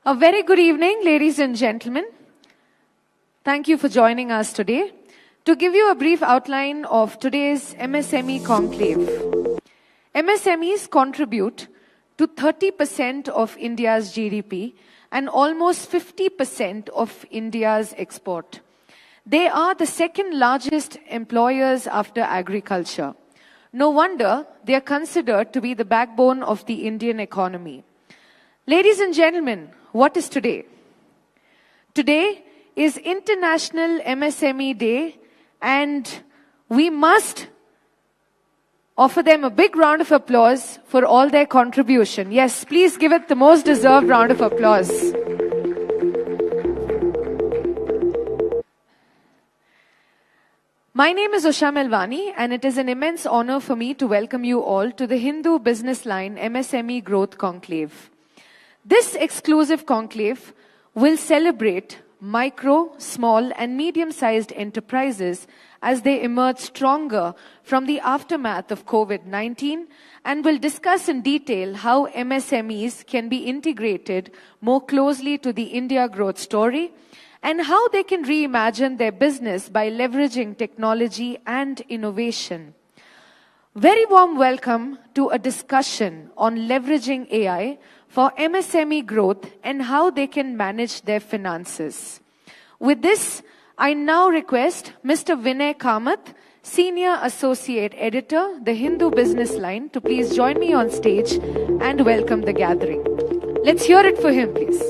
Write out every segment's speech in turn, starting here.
A very good evening, ladies and gentlemen. Thank you for joining us today. To give you a brief outline of today's MSME Conclave. MSMEs contribute to 30% of India's GDP and almost 50% of India's export. They are the second largest employers after agriculture. No wonder they are considered to be the backbone of the Indian economy. Ladies and gentlemen, what is today? Today is International MSME Day, and we must offer them a big round of applause for all their contribution. Yes, please give it the most deserved round of applause. My name is Usha Melwani, and it is an immense honor for me to welcome you all to the Hindu Business Line MSME Growth Conclave. This exclusive conclave will celebrate micro, small and medium-sized enterprises as they emerge stronger from the aftermath of COVID-19 and will discuss in detail how MSMEs can be integrated more closely to the India growth story and how they can reimagine their business by leveraging technology and innovation. Very warm welcome to a discussion on leveraging AI for MSME growth and how they can manage their finances. With this, I now request Mr. Vinay Kamath, Senior Associate Editor, The Hindu Business Line, to please join me on stage and welcome the gathering. Let's hear it for him, please.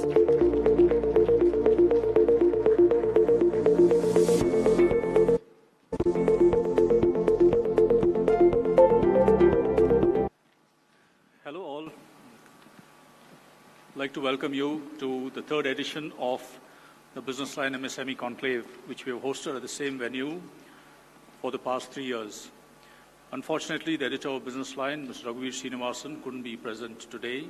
I'd like to welcome you to the third edition of the Business Line MSME Conclave, which we have hosted at the same venue for the past 3 years. Unfortunately, the editor of Business Line, Mr. Raghuveer Srinivasan, couldn't be present today,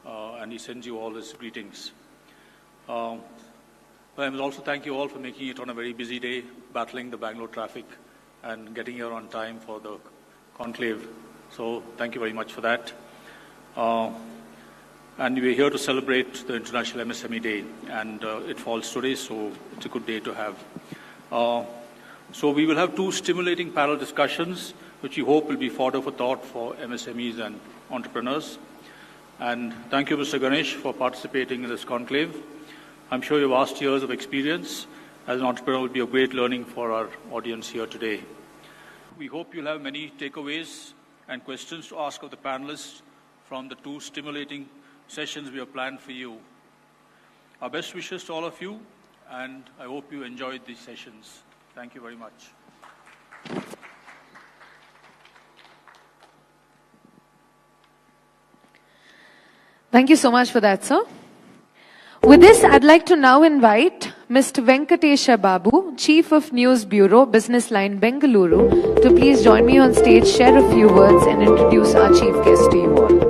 and he sends you all his greetings. But I must also thank you all for making it on a very busy day, battling the Bangalore traffic and getting here on time for the conclave. So thank you very much for that. And we're here to celebrate the International MSME Day, and it falls today, so it's a good day to have. So we will have two stimulating panel discussions, which we hope will be fodder for thought for MSMEs and entrepreneurs. And thank you, Mr. Ganesh, for participating in this conclave. I'm sure your vast years of experience as an entrepreneur will be of great learning for our audience here today. We hope you'll have many takeaways and questions to ask of the panelists from the two stimulating sessions we have planned for you. Our best wishes to all of you, and I hope you enjoyed these sessions. Thank you very much. Thank you so much for that, sir. With this, I'd like to now invite Mr. Venkatesha Babu, Chief of News Bureau, Business Line, Bengaluru, to please join me on stage, share a few words, and introduce our chief guest to you all.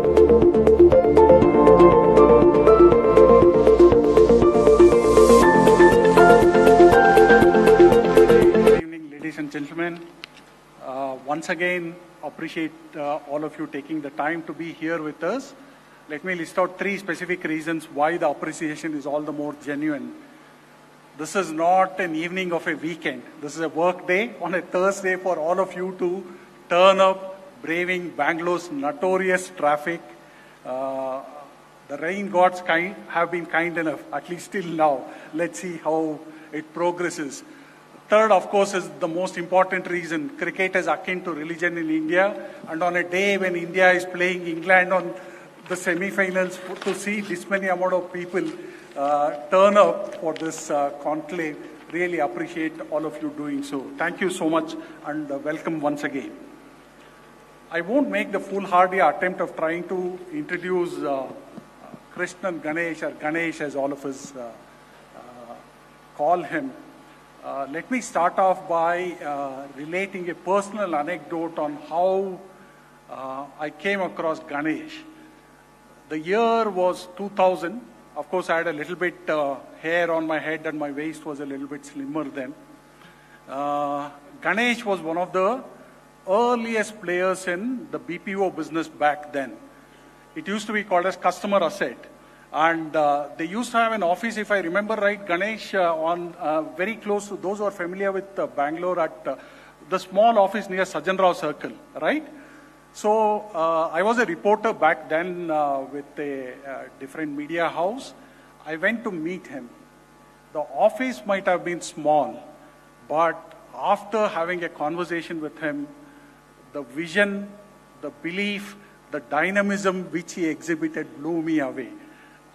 And gentlemen, once again appreciate all of you taking the time to be here with us. Let me list out 3 specific reasons why the appreciation is all the more genuine. This is not an evening of a weekend. This is a work day on a Thursday for all of you to turn up, braving Bangalore's notorious traffic. The rain gods have been kind enough, at least till now. Let's see how it progresses. Third, of course, is the most important reason. Cricket is akin to religion in India, and on a day when India is playing England on the semi-finals, to see this many amount of people turn up for this conclave, really appreciate all of you doing so. Thank you so much, and welcome once again. I won't make the foolhardy attempt of trying to introduce Krishnan Ganesh, or Ganesh as all of us call him. Let me start off by relating a personal anecdote on how I came across Ganesh. The year was 2000. Of course, I had a little bit hair on my head and my waist was a little bit slimmer then. Ganesh was one of the earliest players in the BPO business back then. It used to be called as customer asset. And they used to have an office, if I remember right, Ganesh, on very close to those who are familiar with Bangalore, at the small office near Sajjan Rao Circle, right? So I was a reporter back then with a different media house. I went to meet him. The office might have been small, but after having a conversation with him, the vision, the belief, the dynamism which he exhibited blew me away.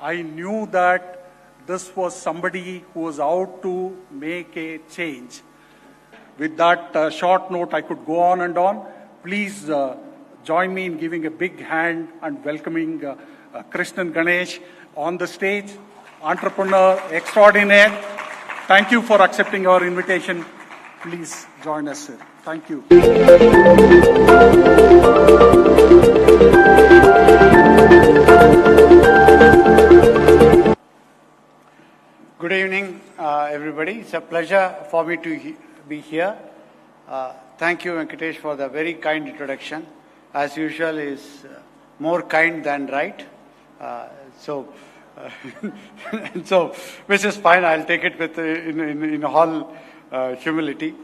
I knew that this was somebody who was out to make a change. With that short note, I could go on and on. Please join me in giving a big hand and welcoming Krishnan Ganesh on the stage. Entrepreneur extraordinaire. Thank you for accepting our invitation. Please join us, sir. Thank you. Good evening, everybody. It's a pleasure for me to be here. Thank you, Venkatesh, for the very kind introduction. As usual, is more kind than right. So, which is fine. I'll take it with in all humility.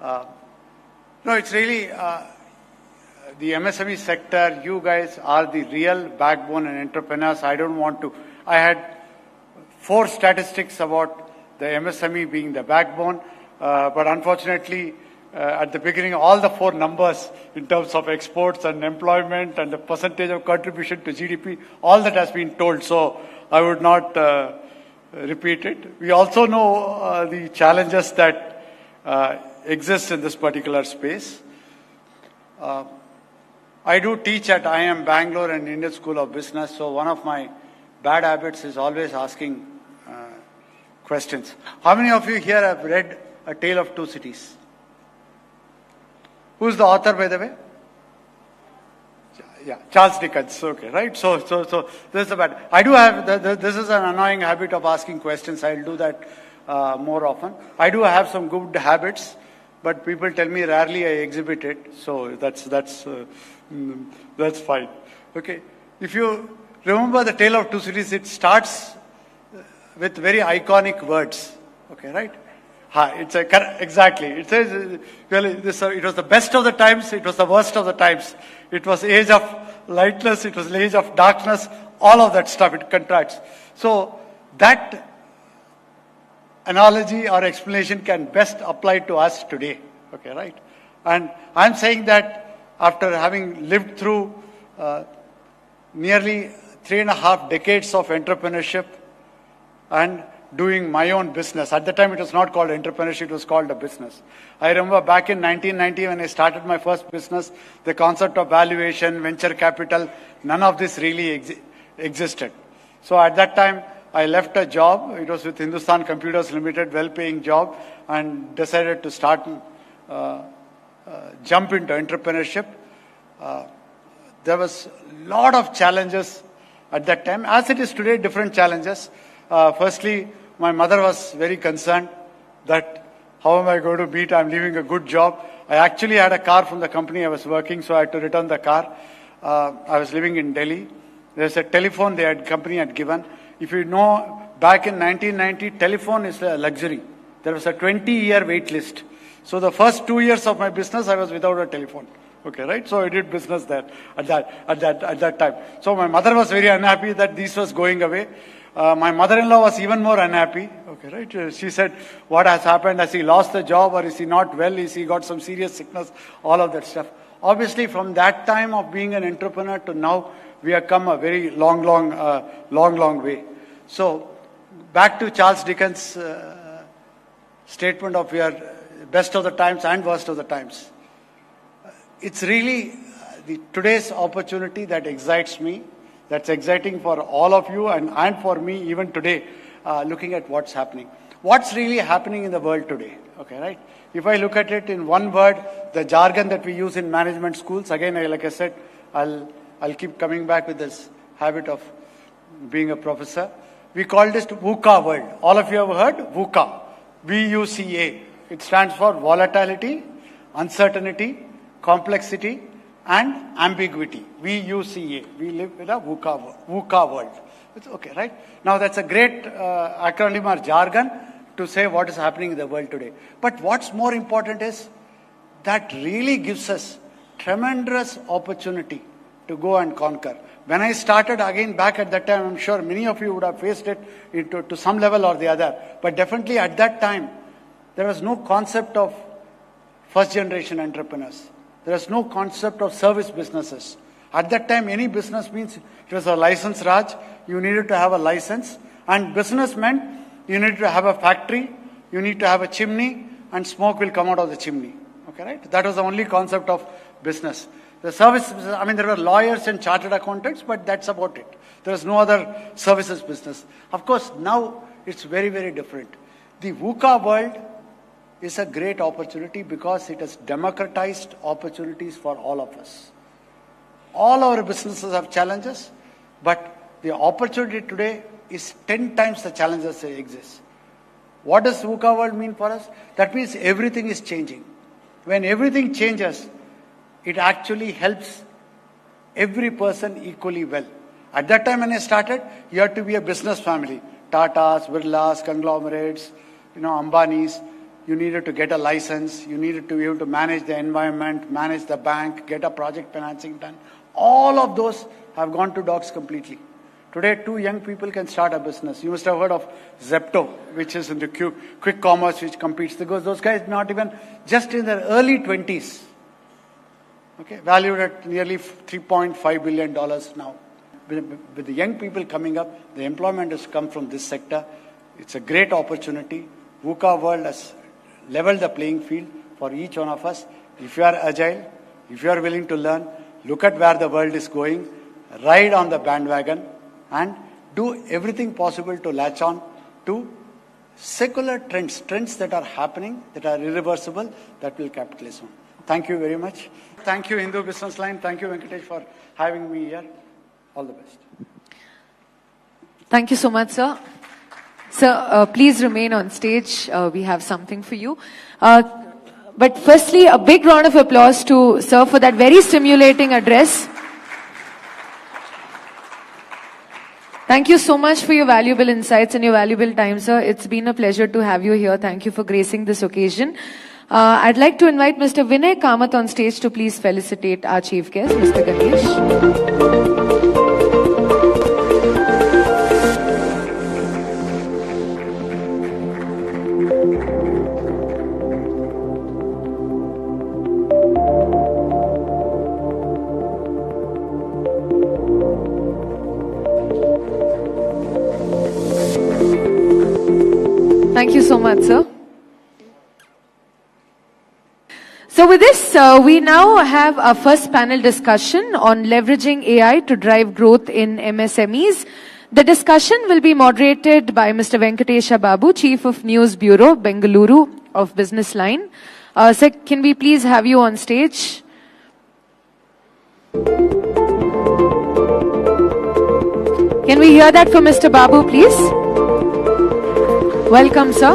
No, it's really the MSME sector. You guys are the real backbone and entrepreneurs. I don't want to. I had 4 statistics about the MSME being the backbone, but unfortunately, at the beginning, all the 4 numbers in terms of exports and employment and the percentage of contribution to GDP, all that has been told. So I would not repeat it. We also know the challenges that exist in this particular space. I do teach at IIM Bangalore and Indian School of Business. So one of my bad habits is always asking questions. How many of you here have read A Tale of Two Cities? Who's the author, by the way? Yeah, Charles Dickens. Okay, right. So this is a bad. I do have. This is an annoying habit of asking questions. I'll do that more often. I do have some good habits, but people tell me rarely I exhibit it. So that's fine. Okay. If you remember The Tale of Two Cities, it starts with very iconic words. Okay, right? It's exactly. It says, well, it was the best of the times, it was the worst of the times. It was age of lightness, it was the age of darkness, all of that stuff, it contracts. So that analogy or explanation can best apply to us today. Okay, right? And I'm saying that after having lived through nearly 3.5 decades of entrepreneurship and doing my own business. At the time, it was not called entrepreneurship, it was called a business. I remember back in 1990 when I started my first business, the concept of valuation, venture capital, none of this really existed. So at that time, I left a job. It was with Hindustan Computers Limited, well-paying job, and decided to start, jump into entrepreneurship. There was a lot of challenges at that time. As it is today, different challenges. Firstly, my mother was very concerned that how am I going to meet? I'm leaving a good job. I actually had a car from the company I was working, so I had to return the car. I was living in Delhi. There's a telephone company had given. If you know, back in 1990, telephone is a luxury. There was a 20-year wait list. So the first 2 years of my business, I was without a telephone. Okay, right? So I did business there at that time. So my mother was very unhappy that this was going away. My mother-in-law was even more unhappy. Okay, right? She said, what has happened? Has he lost the job, or is he not well? Is he got some serious sickness? All of that stuff. Obviously, from that time of being an entrepreneur to now, we have come a very long way. So, back to Charles Dickens' statement of we are best of the times and worst of the times. It's really today's opportunity that excites me. That's exciting for all of you and for me even today, looking at what's happening. What's really happening in the world today? Okay, right? If I look at it in one word, the jargon that we use in management schools, again, like I said, I'll keep coming back with this habit of being a professor. We call this VUCA world. All of you have heard VUCA. VUCA. It stands for volatility, uncertainty, complexity, and ambiguity. VUCA. We live in a VUCA world. It's okay, right? Now that's a great acronym or jargon to say what is happening in the world today. But what's more important is that really gives us tremendous opportunity to go and conquer. When I started again back at that time, I'm sure many of you would have faced it to some level or the other. But definitely at that time, there was no concept of first generation entrepreneurs. There was no concept of service businesses. At that time, any business means it was a license Raj. You needed to have a license. And business meant you needed to have a factory, you need to have a chimney, and smoke will come out of the chimney. Okay, right? That was the only concept of business. The service, I mean, there were lawyers and chartered accountants, but that's about it. There was no other services business. Of course, now it's very, very different. The VUCA world is a great opportunity because it has democratized opportunities for all of us. All our businesses have challenges, but the opportunity today is 10 times the challenges that exist. What does VUCA world mean for us? That means everything is changing. When everything changes, it actually helps every person equally well. At that time when I started, you had to be a business family. Tatas, Birlas, conglomerates, Ambanis. You needed to get a license. You needed to be able to manage the environment, manage the bank, get a project financing done. All of those have gone to dogs completely. Today, 2 young people can start a business. You must have heard of Zepto, which is in the quick commerce, which competes. Because those guys not even just in their early 20s. Okay, valued at nearly $3.5 billion now. With the young people coming up, the employment has come from this sector. It's a great opportunity. VUCA world has leveled the playing field for each one of us. If you are agile, if you are willing to learn, look at where the world is going, ride on the bandwagon, and do everything possible to latch on to secular trends that are happening, that are irreversible, that will capitalize on. Thank you very much. Thank you, Hindu Business Line. Thank you, Venkatesh, for having me here. All the best. Thank you so much, sir. Sir, please remain on stage. We have something for you. But firstly, a big round of applause to sir for that very stimulating address. Thank you so much for your valuable insights and your valuable time, sir. It's been a pleasure to have you here. Thank you for gracing this occasion. I'd like to invite Mr. Vinay Kamath on stage to please felicitate our chief guest, Mr. Ganesh. Thank you so much, sir. So with this, we now have our first panel discussion on leveraging AI to drive growth in MSMEs. The discussion will be moderated by Mr. Venkatesha Babu, Chief of News Bureau, Bengaluru of Business Line. Sir, can we please have you on stage? Can we hear that from Mr. Babu, please? Welcome, sir.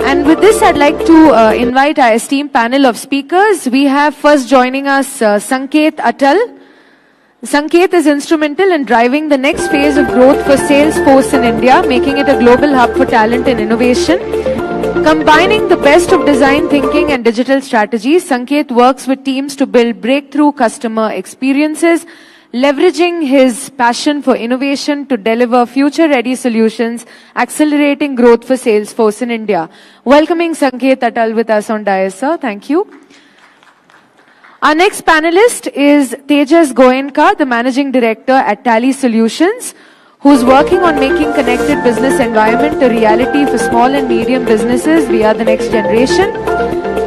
And with this, I'd like to invite our esteemed panel of speakers. We have first joining us Sanket Atal. Sanket is instrumental in driving the next phase of growth for Salesforce in India, making it a global hub for talent and innovation. Combining the best of design thinking and digital strategies, Sanket works with teams to build breakthrough customer experiences, leveraging his passion for innovation to deliver future-ready solutions, accelerating growth for Salesforce in India. Welcoming Sanket Atal with us on dais, sir. Thank you. Our next panelist is Tejas Goenka, the Managing Director at Tally Solutions, who's working on making connected business environment a reality for small and medium businesses via the next generation.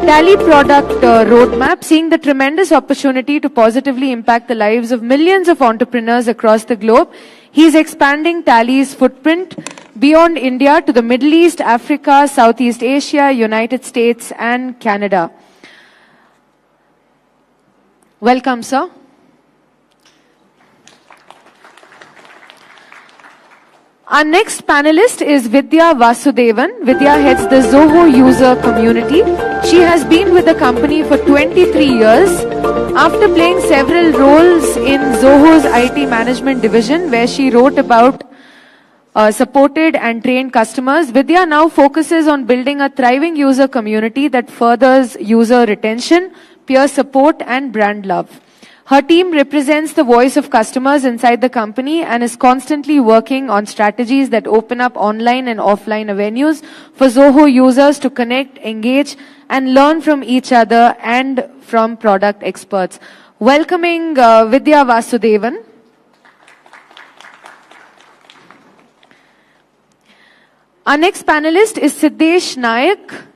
Tally product roadmap, seeing the tremendous opportunity to positively impact the lives of millions of entrepreneurs across the globe. He's expanding Tally's footprint beyond India to the Middle East, Africa, Southeast Asia, United States, and Canada. Welcome, sir. Our next panelist is Vidya Vasudevan. Vidya heads the Zoho user community. She has been with the company for 23 years. After playing several roles in Zoho's IT management division, where she wrote about supported and trained customers, Vidya now focuses on building a thriving user community that furthers user retention, peer support, and brand love. Her team represents the voice of customers inside the company and is constantly working on strategies that open up online and offline avenues for Zoho users to connect, engage, and learn from each other and from product experts. Welcoming Vidya Vasudevan. Our next panelist is Siddesh Nayak.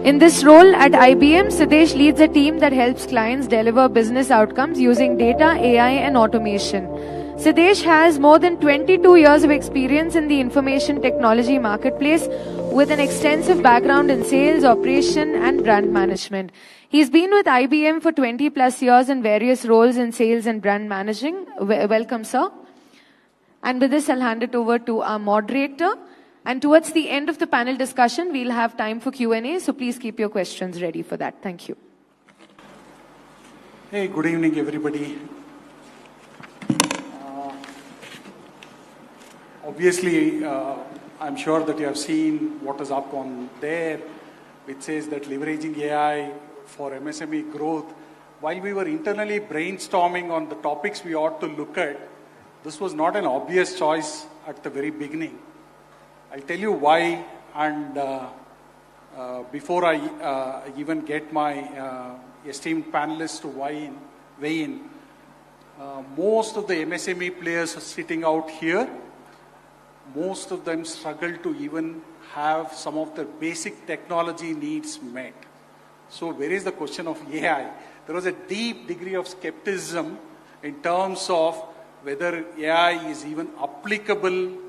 In this role at IBM, Siddesh leads a team that helps clients deliver business outcomes using data, AI, and automation. Siddesh has more than 22 years of experience in the information technology marketplace with an extensive background in sales, operation, and brand management. He's been with IBM for 20 plus years in various roles in sales and brand managing. Welcome, sir. And with this, I'll hand it over to our moderator. And towards the end of the panel discussion, we'll have time for Q&A, so please keep your questions ready for that. Thank you. Hey, good evening, everybody. Obviously, I'm sure that you have seen what is up on there, which says that leveraging AI for MSME growth. While we were internally brainstorming on the topics we ought to look at, this was not an obvious choice at the very beginning. I'll tell you why, and before I even get my esteemed panelists to weigh in, most of the MSME players sitting out here, most of them struggle to even have some of their basic technology needs met. So where is the question of AI? There was a deep degree of skepticism in terms of whether AI is even applicable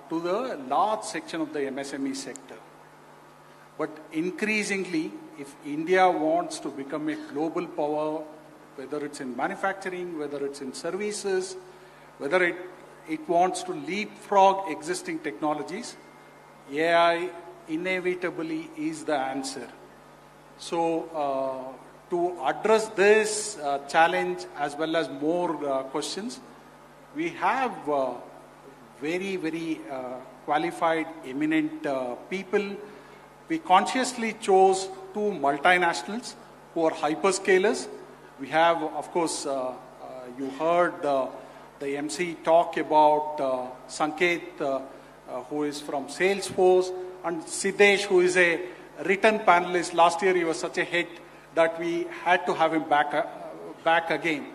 to the large section of the MSME sector. But increasingly, if India wants to become a global power, whether it's in manufacturing, whether it's in services, whether it wants to leapfrog existing technologies, AI inevitably is the answer. So to address this challenge as well as more questions, we have very, very qualified, eminent people. We consciously chose two multinationals who are hyperscalers. We have, of course, you heard the MC talk about Sanket, who is from Salesforce, and Siddesh, who is a written panelist. Last year he was such a hit that we had to have him back again.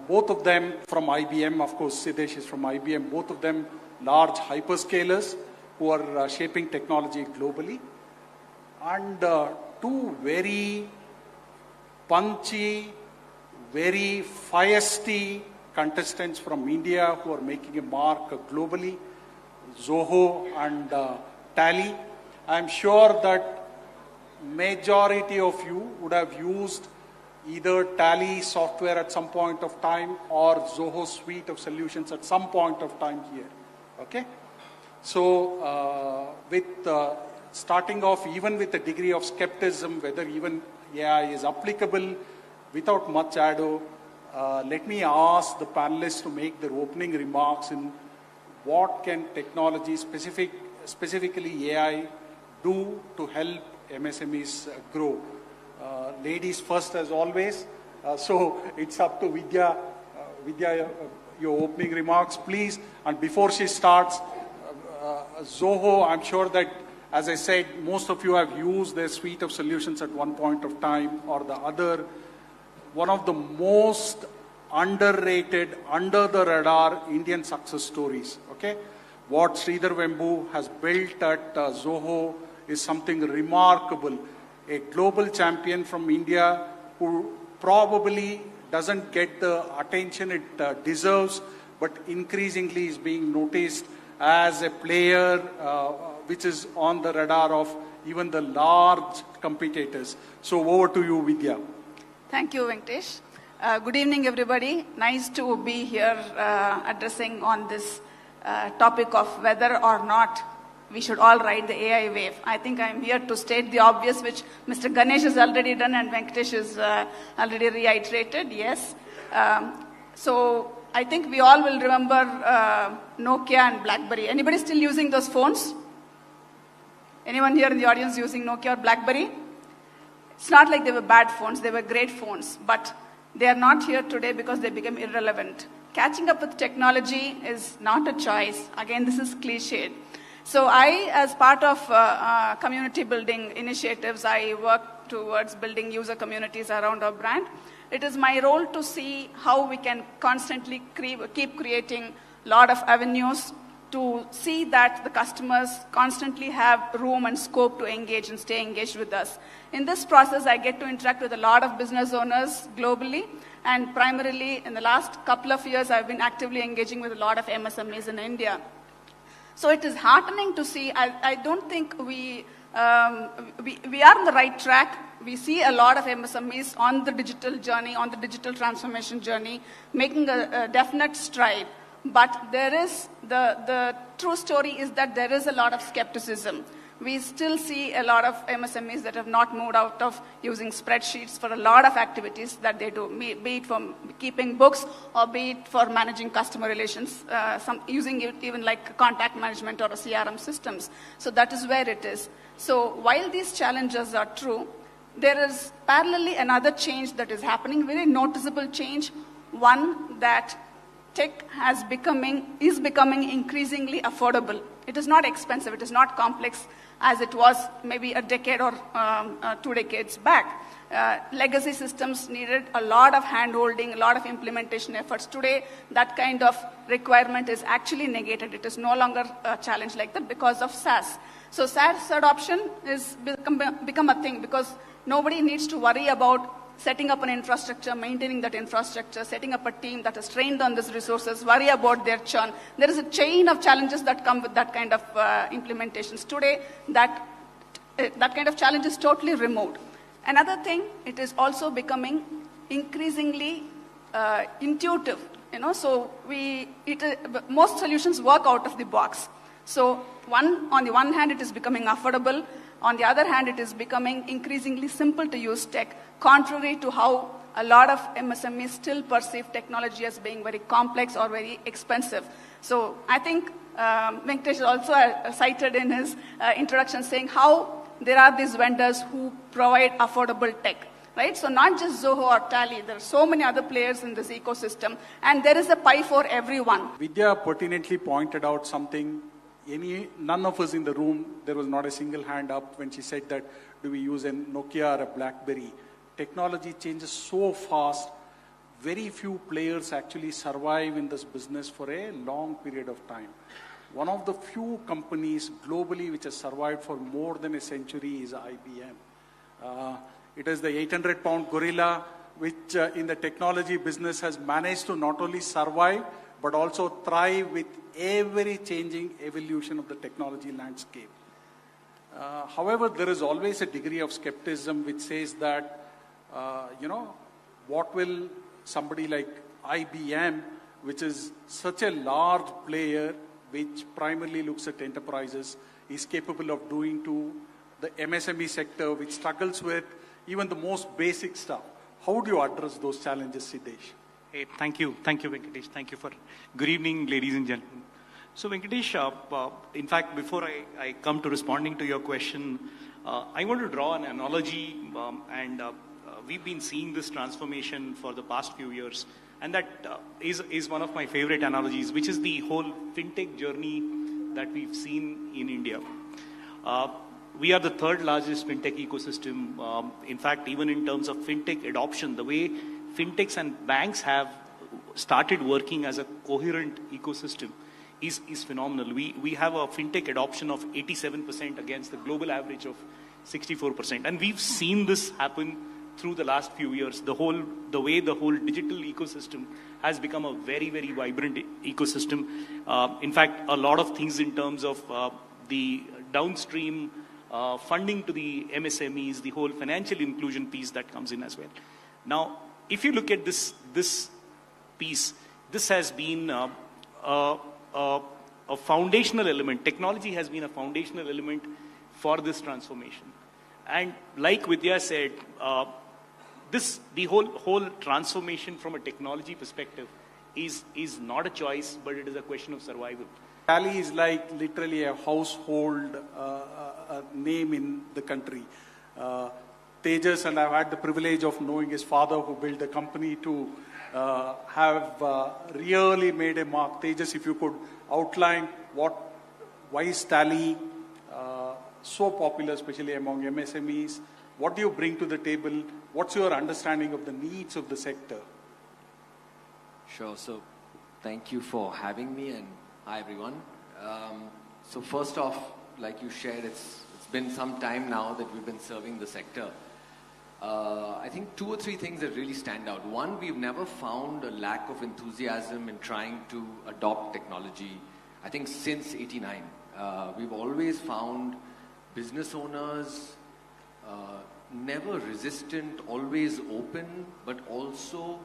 Both of them from IBM, of course, Siddesh is from IBM, both of them large hyperscalers who are shaping technology globally. And two very punchy, very feisty contestants from India who are making a mark globally, Zoho and Tally. I'm sure that majority of you would have used either Tally software at some point of time or Zoho suite of solutions at some point of time here. Okay? So with starting off even with a degree of skepticism whether even AI is applicable, without much ado, let me ask the panelists to make their opening remarks in what can technology, specifically AI, do to help MSMEs grow. Ladies first as always, so it's up to Vidya. Vidya, your opening remarks please. And before she starts, Zoho, I'm sure that, as I said, most of you have used their suite of solutions at one point of time or the other. One of the most underrated, under the radar Indian success stories, okay? What Sridhar Vembu has built at Zoho is something remarkable. A global champion from India who probably doesn't get the attention it deserves, but increasingly is being noticed as a player which is on the radar of even the large competitors. So over to you, Vidya. Thank you, Venkatesh. Good evening, everybody. Nice to be here addressing on this topic of whether or not we should all ride the AI wave. I think I'm here to state the obvious, which Mr. Ganesh has already done and Venkatesh has already reiterated. Yes. So I think we all will remember Nokia and BlackBerry. Anybody still using those phones? Anyone here in the audience using Nokia or BlackBerry? It's not like they were bad phones, they were great phones, but they are not here today because they became irrelevant. Catching up with technology is not a choice. Again, this is cliched. So I, as part of community building initiatives, I work towards building user communities around our brand. It is my role to see how we can constantly keep creating a lot of avenues to see that the customers constantly have room and scope to engage and stay engaged with us. In this process, I get to interact with a lot of business owners globally, and primarily in the last couple of years, I've been actively engaging with a lot of MSMEs in India. So it is heartening to see. I don't think we are on the right track. We see a lot of MSMEs on the digital journey, on the digital transformation journey, making a definite stride. But there is, the true story is that there is a lot of skepticism. We still see a lot of MSMEs that have not moved out of using spreadsheets for a lot of activities that they do, be it for keeping books or be it for managing customer relations, using it even like contact management or CRM systems. So that is where it is. So while these challenges are true, there is parallelly another change that is happening, very noticeable change, one that tech is becoming increasingly affordable. It is not expensive, it is not complex as it was maybe a decade or 2 decades back. Legacy systems needed a lot of hand-holding, a lot of implementation efforts. Today, that kind of requirement is actually negated. It is no longer a challenge like that because of SaaS. So SaaS adoption is become a thing because nobody needs to worry about setting up an infrastructure, maintaining that infrastructure, setting up a team that is trained on these resources, worry about their churn. There is a chain of challenges that come with that kind of implementations. Today, that kind of challenge is totally removed. Another thing, it is also becoming increasingly intuitive. So most solutions work out of the box. So on the one hand, it is becoming affordable. On the other hand, it is becoming increasingly simple to use tech, contrary to how a lot of MSMEs still perceive technology as being very complex or very expensive. So I think Venkatesh also cited in his introduction saying how there are these vendors who provide affordable tech. Right? So not just Zoho or Tally, there are so many other players in this ecosystem, and there is a pie for everyone. Vidya pertinently pointed out something. None of us in the room, there was not a single hand up when she said that, do we use a Nokia or a BlackBerry? Technology changes so fast, very few players actually survive in this business for a long period of time. One of the few companies globally which has survived for more than a century is IBM. It is the 800-pound gorilla which in the technology business has managed to not only survive, but also thrive with every changing evolution of the technology landscape. However, there is always a degree of skepticism which says that, what will somebody like IBM, which is such a large player, which primarily looks at enterprises, is capable of doing to the MSME sector, which struggles with even the most basic stuff. How do you address those challenges, Siddesh? Hey, thank you, Venkatesh. Thank you for good evening, ladies and gentlemen. So, Venkatesh, in fact, before I come to responding to your question, I want to draw an analogy, and we've been seeing this transformation for the past few years, and that is one of my favorite analogies, which is the whole fintech journey that we've seen in India. We are the third largest fintech ecosystem. In fact, even in terms of fintech adoption, the way fintechs and banks have started working as a coherent ecosystem is phenomenal. We have a fintech adoption of 87% against the global average of 64%. And we've seen this happen through the last few years. The way the whole digital ecosystem has become a very, very vibrant ecosystem. In fact, a lot of things in terms of the downstream funding to the MSMEs, the whole financial inclusion piece that comes in as well. Now, if you look at this piece, this has been a a foundational element. Technology has been a foundational element for this transformation. And like Vidya said, the whole transformation from a technology perspective is not a choice, but it is a question of survival. Tally is like literally a household name in the country. Tejas, and I've had the privilege of knowing his father who built the company to have really made a mark. Tejas, if you could outline why is Tally so popular, especially among MSMEs? What do you bring to the table? What's your understanding of the needs of the sector? Sure. So thank you for having me, and hi everyone. So first off, like you shared, it's been some time now that we've been serving the sector. I think 2 or 3 things that really stand out. One, we've never found a lack of enthusiasm in trying to adopt technology. I think since '89, we've always found business owners never resistant, always open, but also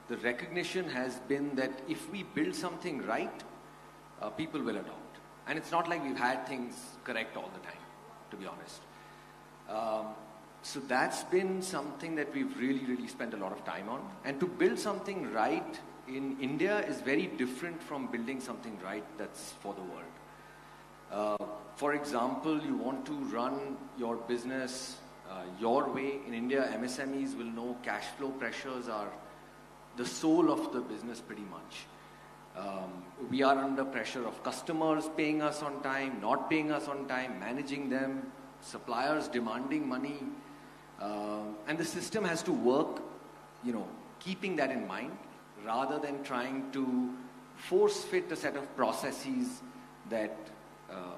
the recognition has been that if we build something right, people will adopt. And it's not like we've had things correct all the time, to be honest. So that's been something that we've really spent a lot of time on. And to build something right in India is very different from building something right that's for the world. For example, you want to run your business your way. In India, MSMEs will know cash flow pressures are the soul of the business pretty much. We are under pressure of customers paying us on time, not paying us on time, managing them, suppliers demanding money. And the system has to work, keeping that in mind, rather than trying to force fit a set of processes that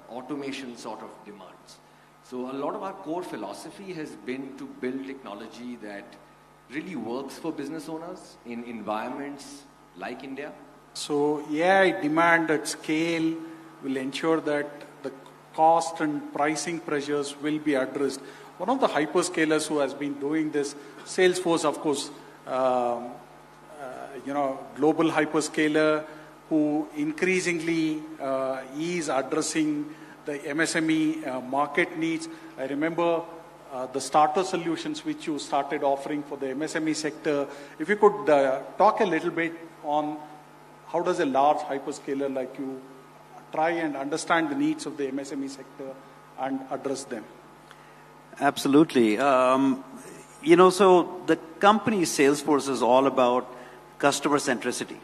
automation sort of demands. So a lot of our core philosophy has been to build technology that really works for business owners in environments like India. So AI demand at scale will ensure that the cost and pricing pressures will be addressed. One of the hyperscalers who has been doing this, Salesforce, of course, global hyperscaler who increasingly is addressing the MSME market needs. I remember the starter solutions which you started offering for the MSME sector. If you could talk a little bit on how does a large hyperscaler like you try and understand the needs of the MSME sector and address them? Absolutely. So the company Salesforce is all about customer centricity.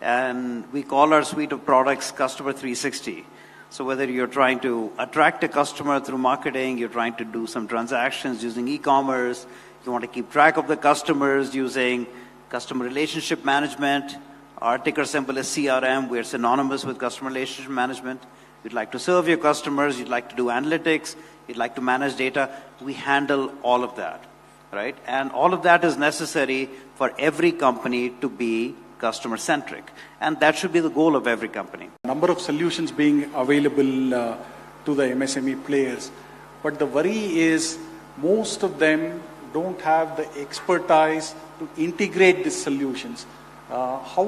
And we call our suite of products Customer 360. So whether you're trying to attract a customer through marketing, you're trying to do some transactions using e-commerce, you want to keep track of the customers using customer relationship management. Our ticker symbol is CRM. We're synonymous with customer relationship management. You'd like to serve your customers. You'd like to do analytics. You'd like to manage data. We handle all of that, right? And all of that is necessary for every company to be customer-centric. And that should be the goal of every company. Number of solutions being available to the MSME players. But the worry is most of them don't have the expertise to integrate these solutions. How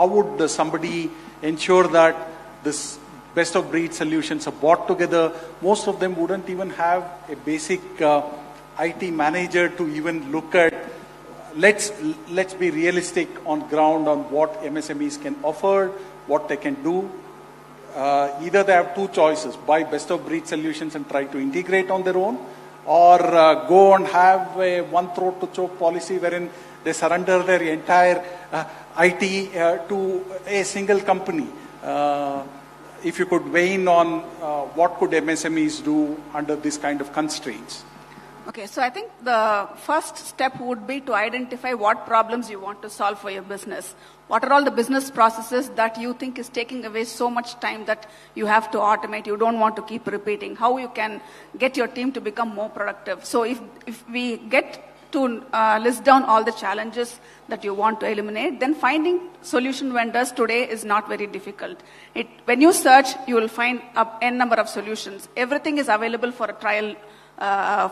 would somebody ensure that this best of breed solutions are brought together? Most of them wouldn't even have a basic IT manager to even look at. Let's be realistic on ground on what MSMEs can offer, what they can do. Either they have 2 choices: buy best of breed solutions and try to integrate on their own, or go and have a one throat to choke policy wherein they surrender their entire IT to a single company. If you could weigh in on what could MSMEs do under this kind of constraints? Okay, so I think the first step would be to identify what problems you want to solve for your business. What are all the business processes that you think is taking away so much time that you have to automate, you don't want to keep repeating? How you can get your team to become more productive? So if we get to list down all the challenges that you want to eliminate, then finding solution vendors today is not very difficult. When you search, you will find n number of solutions. Everything is available for a trial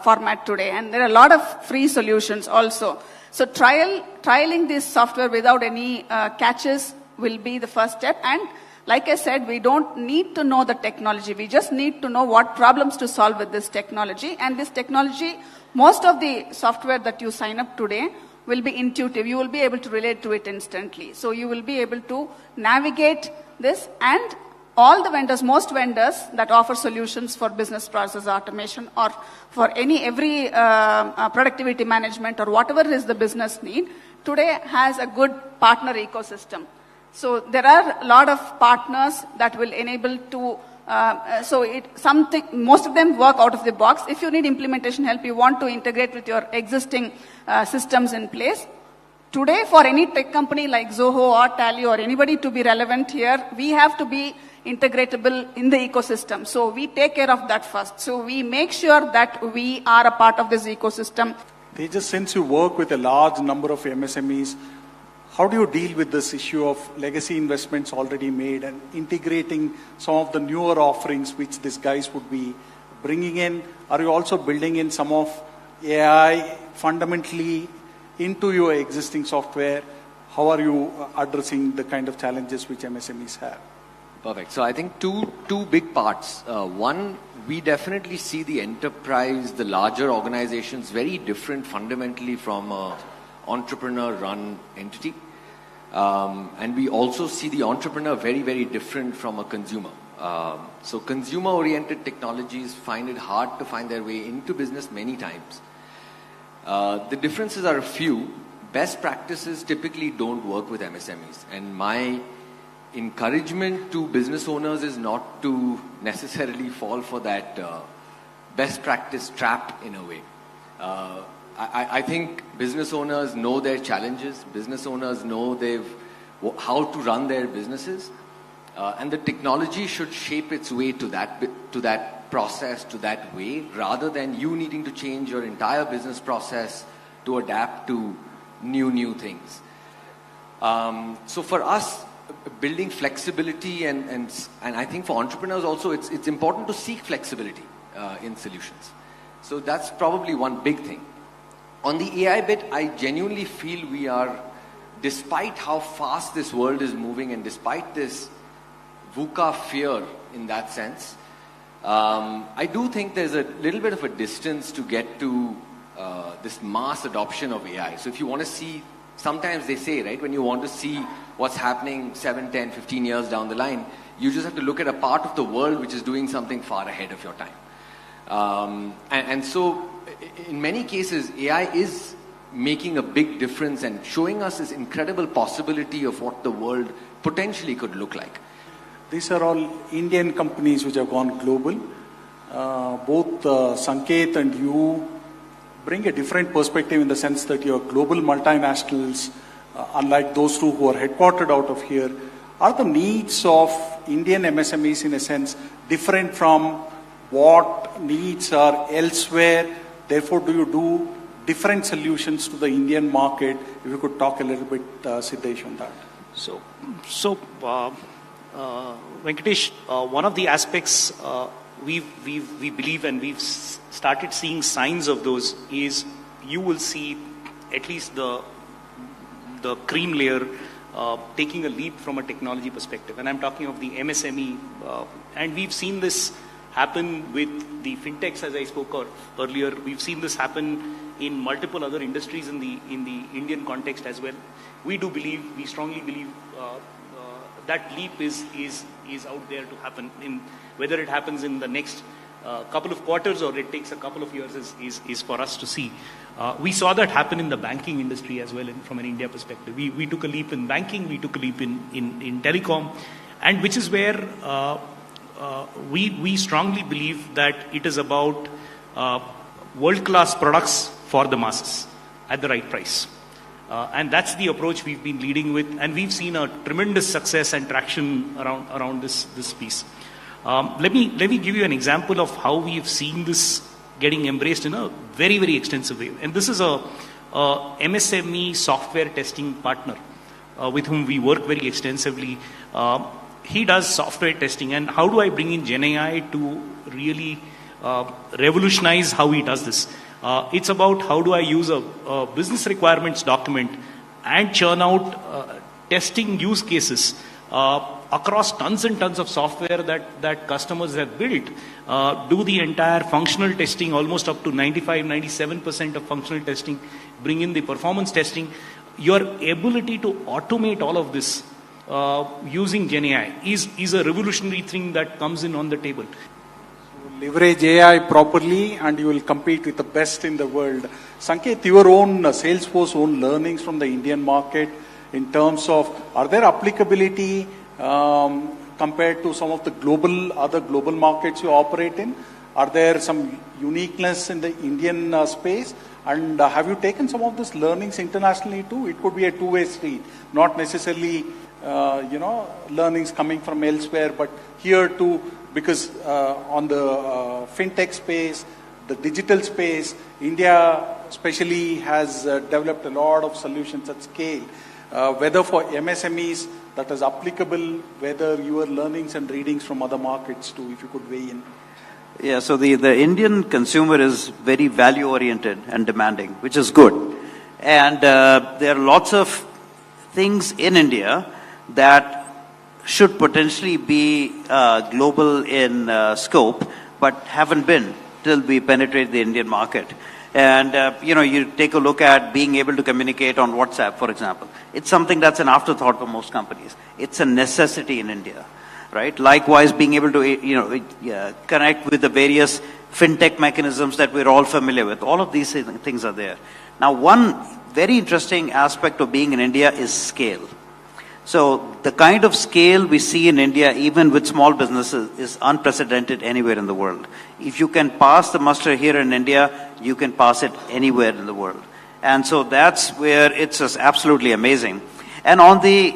format today, and there are a lot of free solutions also. So trialing this software without any catches will be the first step, and Like I said, we don't need to know the technology. We just need to know what problems to solve with this technology. And this technology, most of the software that you sign up today will be intuitive. You will be able to relate to it instantly. So you will be able to navigate this, and all the vendors, most vendors that offer solutions for business process automation or for every productivity management or whatever is the business need, today has a good partner ecosystem. So there are a lot of partners that will enable to, most of them work out of the box. If you need implementation help, you want to integrate with your existing systems in place. Today, for any tech company like Zoho or Tally or anybody to be relevant here, we have to be integratable in the ecosystem. So we take care of that first. So we make sure that we are a part of this ecosystem. Tejas, since you work with a large number of MSMEs, how do you deal with this issue of legacy investments already made and integrating some of the newer offerings which these guys would be bringing in? Are you also building in some of AI fundamentally into your existing software? How are you addressing the kind of challenges which MSMEs have? Perfect. So I think two big parts. One, we definitely see the enterprise, the larger organizations, very different fundamentally from a entrepreneur-run entity. And we also see the entrepreneur very, very different from a consumer. So consumer-oriented technologies find it hard to find their way into business many times. The differences are a few. Best practices typically don't work with MSMEs. And my encouragement to business owners is not to necessarily fall for that best practice trap in a way. I think business owners know their challenges. Business owners know how to run their businesses. And the technology should shape its way to that process, to that way, rather than you needing to change your entire business process to adapt to new things. So for us, building flexibility and I think for entrepreneurs also, it's important to seek flexibility in solutions. So that's probably one big thing. On the AI bit, I genuinely feel we are, despite how fast this world is moving and despite this VUCA fear in that sense, I do think there's a little bit of a distance to get to this mass adoption of AI. So if you want to see, sometimes they say, right, when you want to see what's happening 7, 10, 15 years down the line, you just have to look at a part of the world which is doing something far ahead of your time. And so in many cases, AI is making a big difference and showing us this incredible possibility of what the world potentially could look like. These are all Indian companies which have gone global. Both Sanket and you bring a different perspective in the sense that you're global multinationals, unlike those two who are headquartered out of here. Are the needs of Indian MSMEs, in a sense, different from what needs are elsewhere? Therefore, do you do different solutions to the Indian market? If you could talk a little bit, Siddesh, on that. So Venkatesh, one of the aspects we believe and we've started seeing signs of those is you will see at least the cream layer taking a leap from a technology perspective. And I'm talking of the MSME. And we've seen this happen with the fintechs, as I spoke of earlier. We've seen this happen in multiple other industries in the Indian context as well. We strongly believe that leap is out there to happen. Whether it happens in the next couple of quarters or it takes a couple of years is for us to see. We saw that happen in the banking industry as well from an India perspective. We took a leap in banking, we took a leap in telecom, and which is where we strongly believe that it is about world-class products for the masses at the right price. And that's the approach we've been leading with, and we've seen a tremendous success and traction around this piece. Let me give you an example of how we've seen this getting embraced in a very, very extensive way. And this is a MSME software testing partner with whom we work very extensively. He does software testing, and how do I bring in GenAI to really revolutionize how he does this? It's about how do I use a business requirements document and churn out testing use cases across tons and tons of software that customers have built, do the entire functional testing, almost up to 95-97% of functional testing, bring in the performance testing. Your ability to automate all of this using GenAI is a revolutionary thing that comes in on the table. Leverage AI properly and you will compete with the best in the world. Sanket, your own Salesforce own learnings from the Indian market in terms of, are there applicability compared to some of the other global markets you operate in? Are there some uniqueness in the Indian space? And have you taken some of these learnings internationally too? It could be a two-way street, not necessarily, learnings coming from elsewhere, but here too, because on the fintech space, the digital space, India especially has developed a lot of solutions at scale. Whether for MSMEs that is applicable, whether your learnings and readings from other markets too, if you could weigh in. Yeah, so the Indian consumer is very value oriented and demanding, which is good. And there are lots of things in India that should potentially be global in scope, but haven't been till we penetrate the Indian market. And, you take a look at being able to communicate on WhatsApp, for example. It's something that's an afterthought for most companies. It's a necessity in India, right? Likewise, being able to, connect with the various fintech mechanisms that we're all familiar with. All of these things are there. Now, one very interesting aspect of being in India is scale. So the kind of scale we see in India, even with small businesses, is unprecedented anywhere in the world. If you can pass the muster here in India, you can pass it anywhere in the world. And so that's where it's just absolutely amazing. And on the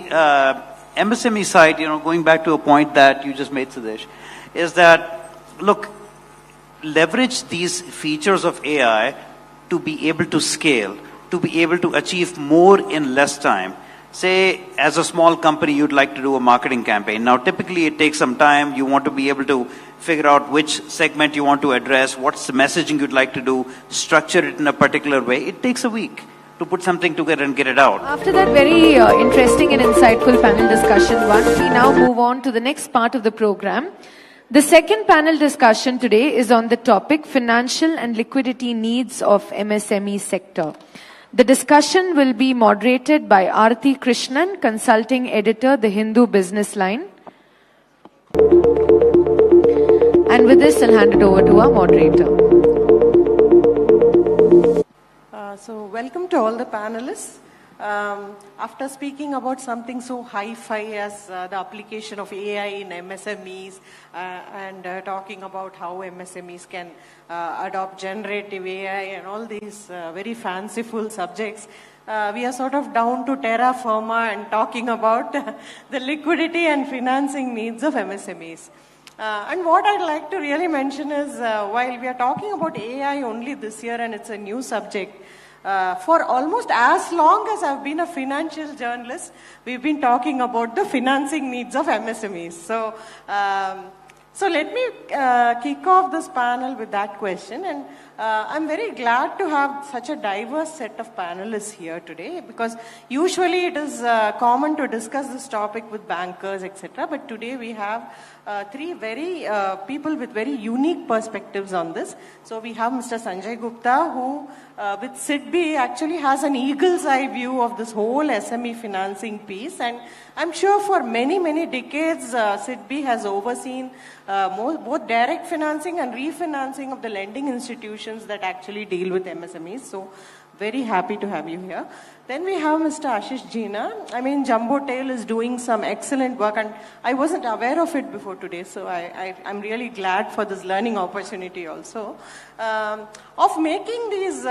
MSME side, going back to a point that you just made, Sudesh, is that, look, leverage these features of AI to be able to scale, to be able to achieve more in less time. Say, as a small company, you'd like to do a marketing campaign. Now, typically it takes some time. You want to be able to figure out which segment you want to address, what's the messaging you'd like to do, structure it in a particular way. It takes a week to put something together and get it out. After that very interesting and insightful panel discussion, we now move on to the next part of the program. The second panel discussion today is on the topic financial and liquidity needs of MSME sector. The discussion will be moderated by Aarti Krishnan, Consulting Editor, The Hindu Business Line. And with this, I'll hand it over to our moderator. So welcome to all the panelists. After speaking about something so hi-fi as the application of AI in MSMEs and talking about how MSMEs can adopt generative AI and all these very fanciful subjects, we are sort of down to terra firma and talking about the liquidity and financing needs of MSMEs. And what I'd like to really mention is while we are talking about AI only this year and it's a new subject, for almost as long as I've been a financial journalist, we've been talking about the financing needs of MSMEs. So let me kick off this panel with that question. And I'm very glad to have such a diverse set of panelists here today because usually it is common to discuss this topic with bankers, etc. But today we have three very people with very unique perspectives on this. So we have Mr. Sanjay Gupta, who with SIDBI actually has an eagle's eye view of this whole SME financing piece. And I'm sure for many, many decades, SIDBI has overseen both direct financing and refinancing of the lending institutions that actually deal with MSMEs. So very happy to have you here. Then we have Mr. Ashish Jeena. I mean, Jumbo Tail is doing some excellent work and I wasn't aware of it before today. So I'm really glad for this learning opportunity also. Of making these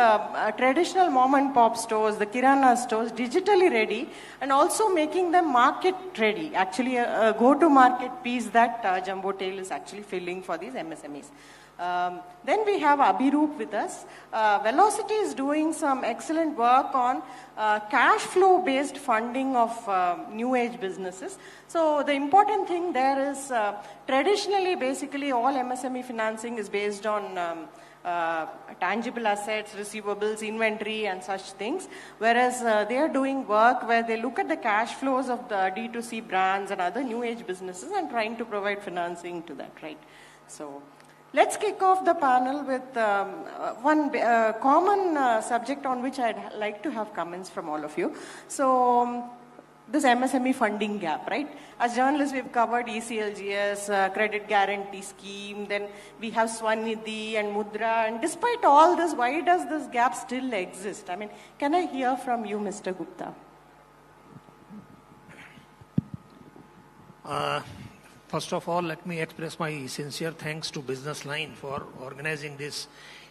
traditional mom and pop stores, the Kirana stores, digitally ready and also making them market ready. Actually a go-to-market piece that Jumbo Tail is actually filling for these MSMEs. Then we have Abhiroop with us. Velocity is doing some excellent work on cash flow based funding of new age businesses. So the important thing there is traditionally basically all MSME financing is based on tangible assets, receivables, inventory, and such things. Whereas they are doing work where they look at the cash flows of the D2C brands and other new age businesses and trying to provide financing to that, right? So let's kick off the panel with one common subject on which I'd like to have comments from all of you. So this MSME funding gap, right? As journalists, we've covered ECLGS, credit guarantee scheme, then we have Swanidhi and Mudra, and despite all this, why does this gap still exist? I mean, can I hear from you, Mr. Gupta? First of all, let me express my sincere thanks to Business Line for organizing this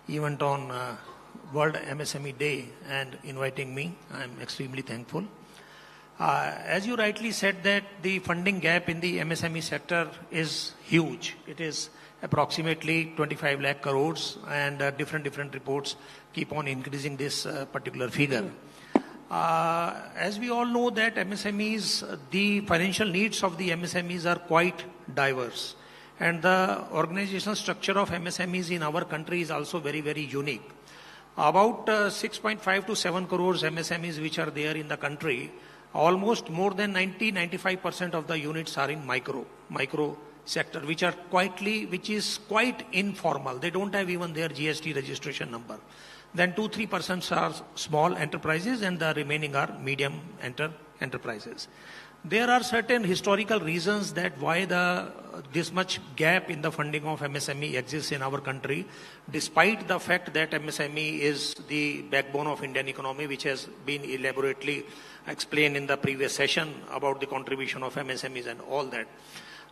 event on World MSME Day and inviting me. I'm extremely thankful. As you rightly said that the funding gap in the MSME sector is huge. It is approximately 25 lakh crores and different reports keep on increasing this particular figure. As we all know that MSMEs, the financial needs of the MSMEs are quite diverse. And the organizational structure of MSMEs in our country is also very, very unique. About 6.5 to 7 crores MSMEs which are there in the country, almost more than 90-95% of the units are in micro sector, which is quite informal. They don't have even their GST registration number. Then 2-3% are small enterprises and the remaining are medium enterprises. There are certain historical reasons that why this much gap in the funding of MSME exists in our country, despite the fact that MSME is the backbone of Indian economy, which has been elaborately explained in the previous session about the contribution of MSMEs and all that.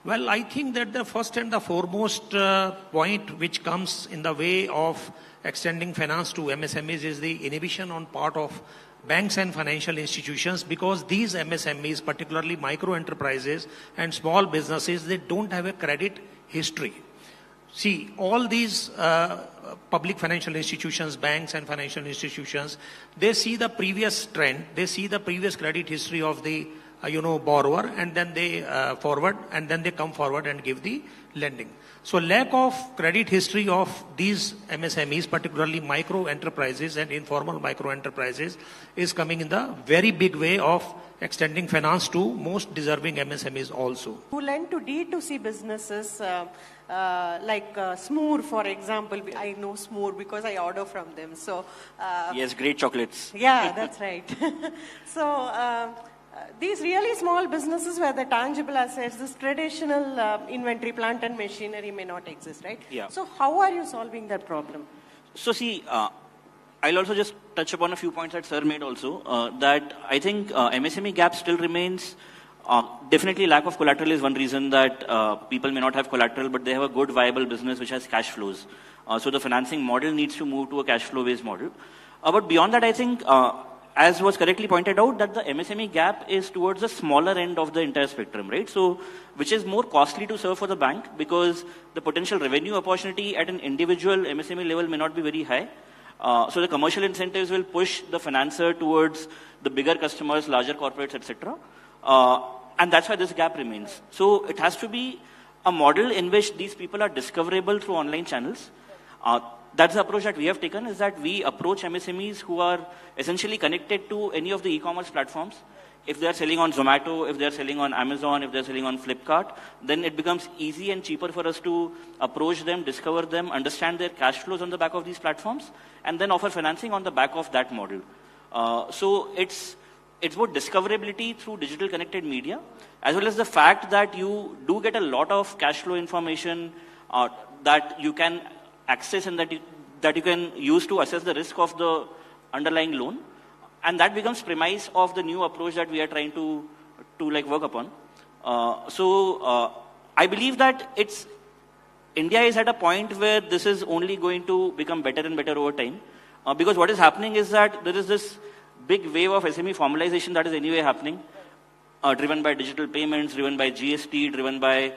Well, I think that the first and the foremost point which comes in the way of extending finance to MSMEs is the inhibition on part of banks and financial institutions, because these MSMEs, particularly micro enterprises and small businesses, they don't have a credit history. See, all these public financial institutions, banks and financial institutions, they see the previous trend, they see the previous credit history of the borrower, and then they come forward and give the lending. So lack of credit history of these MSMEs, particularly micro enterprises and informal micro enterprises, is coming in the very big way of extending finance to most deserving MSMEs also. Who lend to D2C businesses like Smoor, for example. I know Smoor because I order from them. So yes, great chocolates. Yeah, that's right. So these really small businesses where the tangible assets, this traditional inventory, plant and machinery may not exist, right? Yeah. So how are you solving that problem? So see, I'll also just touch upon a few points that Sir made also, that I think MSME gap still remains. Definitely lack of collateral is one reason that people may not have collateral, but they have a good viable business which has cash flows. So the financing model needs to move to a cash flow based model. But beyond that, I think as was correctly pointed out, that the MSME gap is towards the smaller end of the entire spectrum, right? So, which is more costly to serve for the bank because the potential revenue opportunity at an individual MSME level may not be very high. So the commercial incentives will push the financer towards the bigger customers, larger corporates, etc. And that's why this gap remains. So it has to be a model in which these people are discoverable through online channels. That's the approach that we have taken, is that we approach MSMEs who are essentially connected to any of the e-commerce platforms. If they're selling on Zomato, if they're selling on Amazon, if they're selling on Flipkart, then it becomes easy and cheaper for us to approach them, discover them, understand their cash flows on the back of these platforms, and then offer financing on the back of that model. So it's both discoverability through digital connected media, as well as the fact that you do get a lot of cash flow information that you can access and that you can use to assess the risk of the underlying loan. And that becomes premise of the new approach that we are trying to work upon. I believe that India is at a point where this is only going to become better and better over time. Because what is happening is that there is this big wave of SME formalization that is anyway happening, driven by digital payments, driven by GST, driven by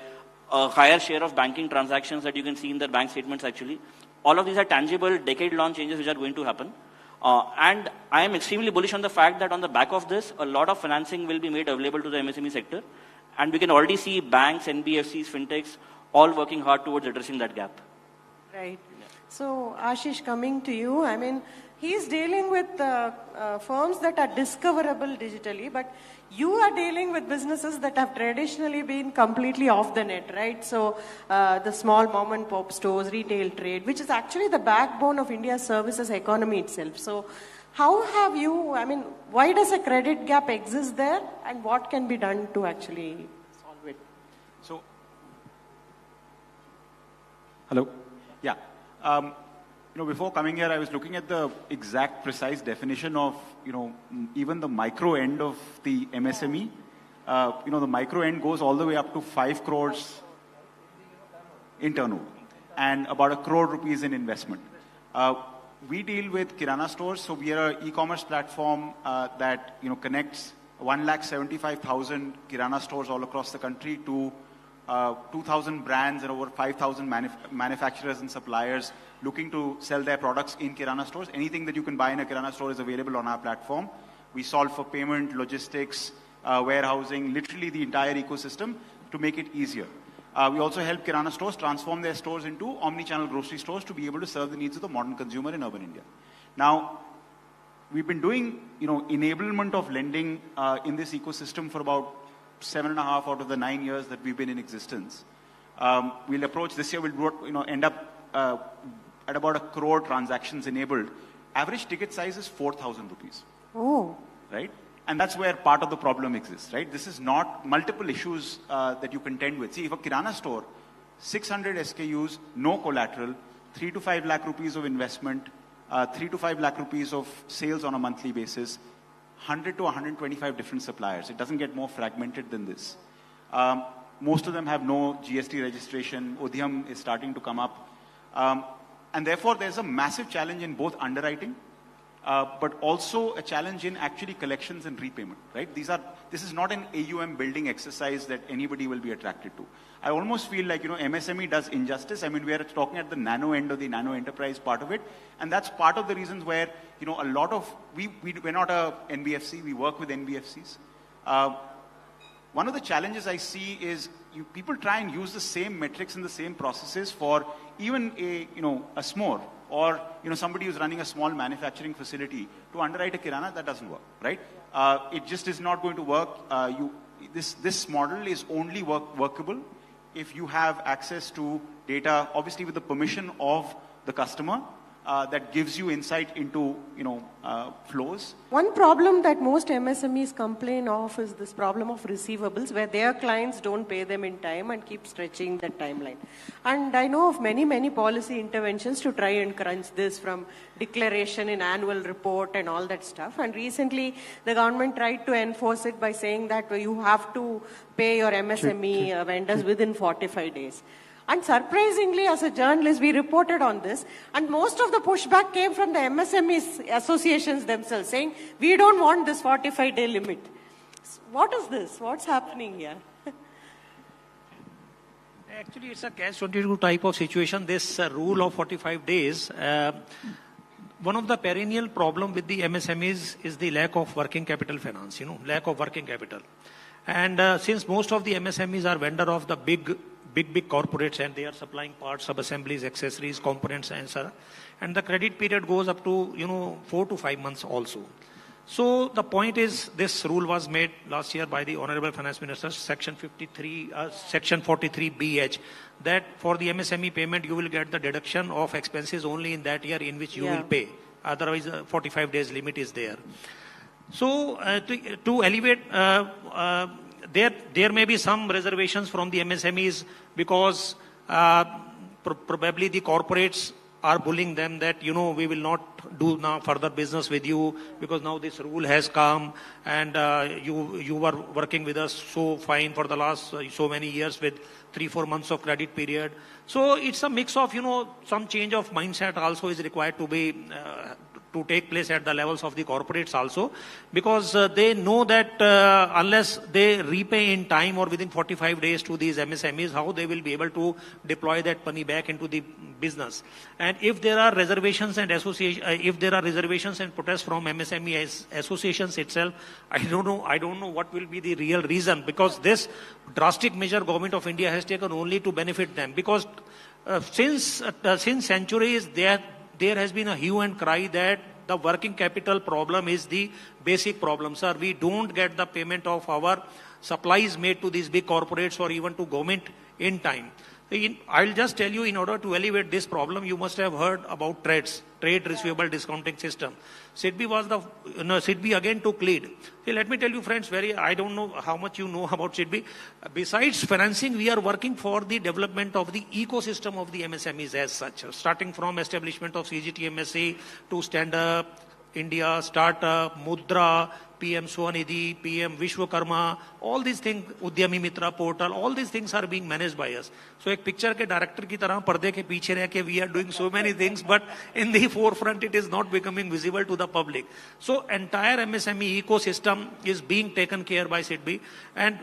a higher share of banking transactions that you can see in the bank statements actually. All of these are tangible, decade-long changes which are going to happen. And I am extremely bullish on the fact that on the back of this, a lot of financing will be made available to the MSME sector. And we can already see banks, NBFCs, fintechs, all working hard towards addressing that gap. Right. So, Ashish, coming to you, I mean, he's dealing with firms that are discoverable digitally, but you are dealing with businesses that have traditionally been completely off the net, right? So, the small mom and pop stores, retail trade, which is actually the backbone of India's services economy itself. So, how have you, I mean, why does a credit gap exist there, and what can be done to actually solve it? So, hello? Yeah. Before coming here, I was looking at the exact precise definition of, even the micro end of the MSME. The micro end goes all the way up to 5 crores in turnover and about 1 crore rupees in investment. We deal with Kirana stores, so we are an e-commerce platform that connects 175,000 Kirana stores all across the country to 2,000 brands and over 5,000 manufacturers and suppliers looking to sell their products in Kirana stores. Anything that you can buy in a Kirana store is available on our platform. We solve for payment, logistics, warehousing, literally the entire ecosystem to make it easier. We also help Kirana stores transform their stores into omni-channel grocery stores to be able to serve the needs of the modern consumer in urban India. Now, we've been doing, enablement of lending in this ecosystem for about 7.5 out of the 9 years that we've been in existence. We'll approach this year, we'll end up at about 1 crore transactions enabled. Average ticket size is 4,000 rupees. Oh. Right? And that's where part of the problem exists, right? This is not multiple issues that you contend with. See, if a Kirana store, 600 SKUs, no collateral, 3 to 5 lakh rupees of investment, 3 to 5 lakh rupees of sales on a monthly basis, 100 to 125 different suppliers. It doesn't get more fragmented than this. Most of them have no GST registration. Udhyam is starting to come up. And therefore, there's a massive challenge in both underwriting, but also a challenge in actually collections and repayment, right? This is not an AUM building exercise that anybody will be attracted to. I almost feel like, MSME does injustice. I mean, we are talking at the nano end of the nano enterprise part of it. And that's part of the reasons where, a lot of, we're not a NBFC, we work with NBFCs. One of the challenges I see is people try and use the same metrics and the same processes for even a SMOR or somebody who's running a small manufacturing facility to underwrite a Kirana. That doesn't work, right? It just is not going to work. This model is only workable if you have access to data, obviously with the permission of the customer, that gives you insight into, flows. One problem that most MSMEs complain of is this problem of receivables, where their clients don't pay them in time and keep stretching the timeline. And I know of many, many policy interventions to try and crunch this, from declaration in annual report and all that stuff. And recently, the government tried to enforce it by saying that you have to pay your MSME vendors within 45 days. And surprisingly, as a journalist, we reported on this, and most of the pushback came from the MSME associations themselves, saying, we don't want this 45-day limit. What is this? What's happening here? Actually, it's a catch-22 type of situation, this rule of 45 days. One of the perennial problem with the MSMEs is the lack of working capital finance, lack of working capital. And since most of the MSMEs are vendor of the big corporates, and they are supplying parts, sub-assemblies, accessories, components, and the credit period goes up to 4 to 5 months also. So the point is, this rule was made last year by the Honorable Finance Minister, Section 43BH, that for the MSME payment, you will get the deduction of expenses only in that year in which you will pay. Otherwise, 45 days limit is there. So to elevate, there may be some reservations from the MSMEs because probably the corporates are bullying them that, we will not do now further business with you because now this rule has come, and you were working with us so fine for the last so many years with 3-4 months of credit period. So it's a mix of, some change of mindset also is required to be to take place at the levels of the corporates also, because they know that unless they repay in time or within 45 days to these MSMEs, how they will be able to deploy that money back into the business. And if there are reservations and protests from MSME associations itself, I don't know what will be the real reason, because this drastic measure government of India has taken only to benefit them, because since centuries, there has been a hue and cry that the working capital problem is the basic problem. Sir, we don't get the payment of our supplies made to these big corporates or even to government in time. I'll just tell you, in order to alleviate this problem, you must have heard about TREDS, Trade Receivable Discounting System. SIDBI again took lead. See, let me tell you, friends, I don't know how much you know about SIDBI. Besides financing, we are working for the development of the ecosystem of the MSMEs as such, starting from establishment of CGTMSA to Stand Up India, Startup, Mudra, PM Swanidhi, PM Vishwakarma, all these things, Udyami Mitra portal, all these things are being managed by us. So एक picture के director की तरह पर्दे के पीछे रह के we are doing so many things, but in the forefront it is not becoming visible to the public. So entire MSME ecosystem is being taken care by SIDBI, and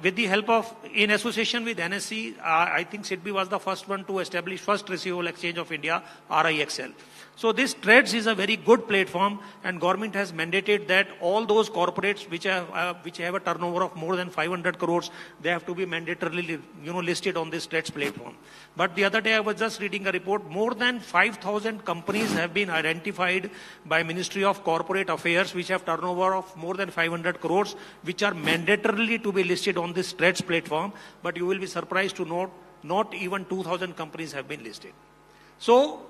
with the help of, in association with NSC, I think SIDBI was the first one to establish First Receivable Exchange of India, RIXL. So this TREDS is a very good platform, and government has mandated that all those corporates which have a turnover of more than 500 crores, they have to be mandatorily listed on this TREDS platform. But the other day I was just reading a report, more than 5,000 companies have been identified by Ministry of Corporate Affairs which have turnover of more than 500 crores, which are mandatorily to be listed on this TREDS platform. But you will be surprised to note, not even 2,000 companies have been listed. So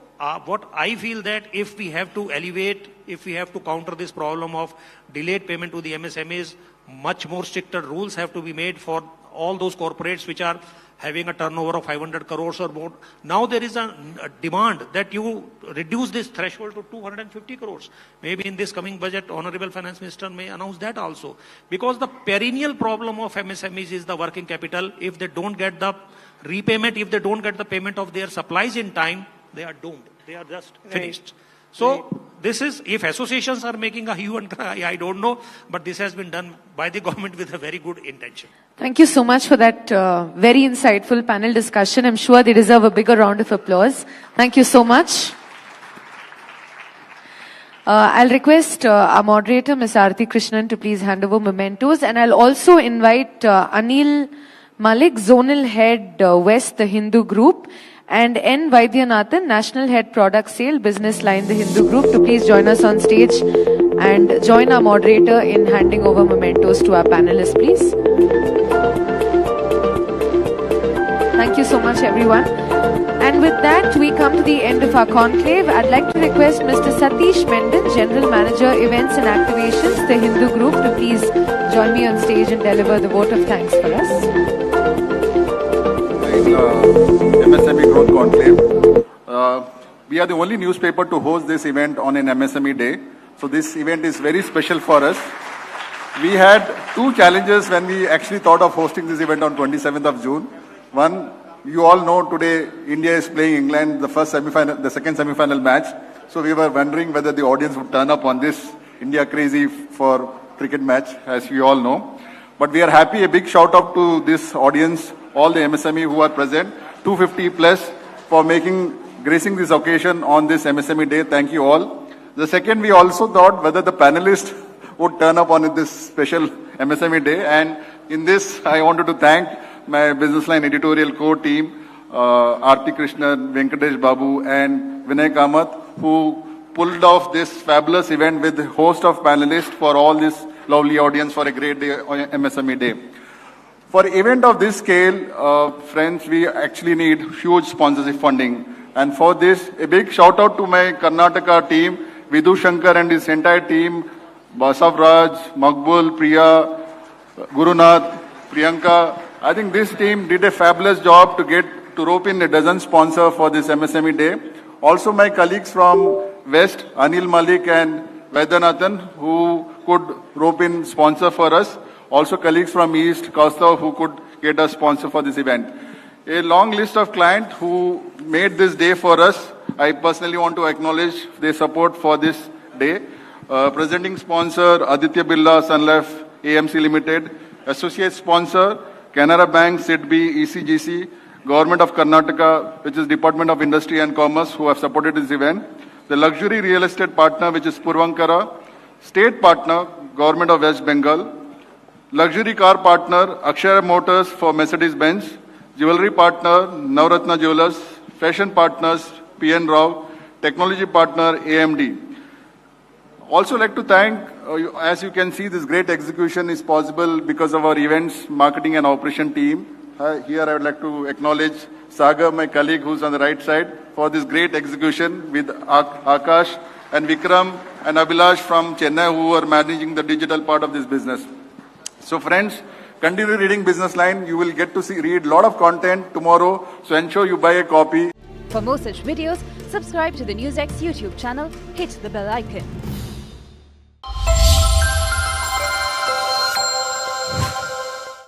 what I feel that if we have to elevate, if we have to counter this problem of delayed payment to the MSMEs, much more stricter rules have to be made for all those corporates which are having a turnover of 500 crores or more. Now there is a demand that you reduce this threshold to 250 crores. Maybe in this coming budget, Honorable Finance Minister may announce that also. Because the perennial problem of MSMEs is the working capital. If they don't get the repayment, if they don't get the payment of their supplies in time, they are doomed. They are just finished. So this is, if associations are making a hue and cry, I don't know, but this has been done by the government with a very good intention. Thank you so much for that very insightful panel discussion. I'm sure they deserve a bigger round of applause. Thank you so much. I'll request our moderator, Ms. Aarti Krishnan, to please hand over mementos, and I'll also invite Anil Malik, Zonal Head West, the Hindu Group, and N. Vaidyanathan, National Head Product Sale, Business Line, the Hindu Group, to please join us on stage and join our moderator in handing over mementos to our panelists, please. Thank you so much, everyone. And with that, we come to the end of our conclave. I'd like to request Mr. Satish Menden, General Manager, Events and Activations, the Hindu Group, to please join me on stage and deliver the vote of thanks for us. MSME Growth Conclave. We are the only newspaper to host this event on an MSME day. So this event is very special for us. We had two challenges when we actually thought of hosting this event on 27th of June. One, you all know today India is playing England, the second semi-final match. So we were wondering whether the audience would turn up on this India crazy for cricket match, as we all know. But we are happy. A big shout out to this audience, all the MSME who are present, 250 plus, for gracing this occasion on this MSME day. Thank you all. The second, we also thought whether the panelists would turn up on this special MSME day. And in this, I wanted to thank my Business Line editorial core team, Aarti Krishnan, Venkatesh Babu, and Vinay Kamath, who pulled off this fabulous event with a host of panelists for all this lovely audience for a great day on MSME day. For an event of this scale, friends, we actually need huge sponsorship funding. And for this, a big shout out to my Karnataka team, Vidhu Shankar and his entire team, Basav Raj, Makbul, Priya, Gurunath, Priyanka. I think this team did a fabulous job to rope in a dozen sponsors for this MSME day. Also my colleagues from West, Anil Malik and Vaidyanathan, who could rope in sponsor for us. Also colleagues from East, Kaustav, who could get us sponsor for this event. A long list of clients who made this day for us. I personally want to acknowledge their support for this day. Presenting sponsor, Aditya Birla Sun Life AMC Limited. Associate sponsor, Canara Bank, SIDBI, ECGC, Government of Karnataka, which is Department of Industry and Commerce, who have supported this event. The luxury real estate partner, which is Purvankara. State partner, Government of West Bengal. Luxury car partner, Akshaya Motors for Mercedes-Benz. Jewelry partner, Navratna Jewelers. fashion partners, PN Rao, technology partner, AMD. Also like to thank, as you can see, this great execution is possible because of our events, marketing and operation team. Here I would like to acknowledge Sagar, my colleague who's on the right side, for this great execution with Akash and Vikram and Abhilash from Chennai who are managing the digital part of this business. So friends, continue reading Business Line. You will get to read a lot of content tomorrow. So ensure you buy a copy. For more such videos, subscribe to the NewsX YouTube channel, hit the bell icon.